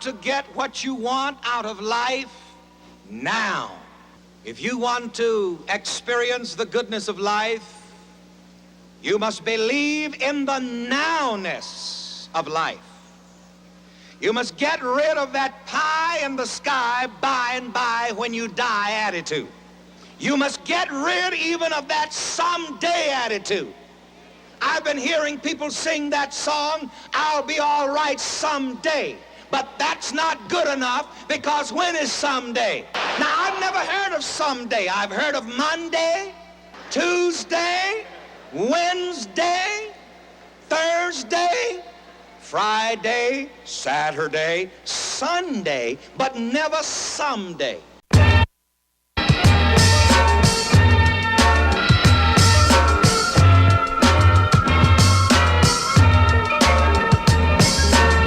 got to get what you want out of life now. If you want to experience the goodness of life, you must believe in the nowness of life. You must get rid of that pie in the sky by and by when you die attitude. You must get rid even of that someday attitude. I've been hearing people sing that song, I'll be all right someday. But that's not good enough, because when is someday? Now, I've never heard of someday. I've heard of Monday, Tuesday, Wednesday, Thursday, Friday, Saturday, Sunday, but never someday.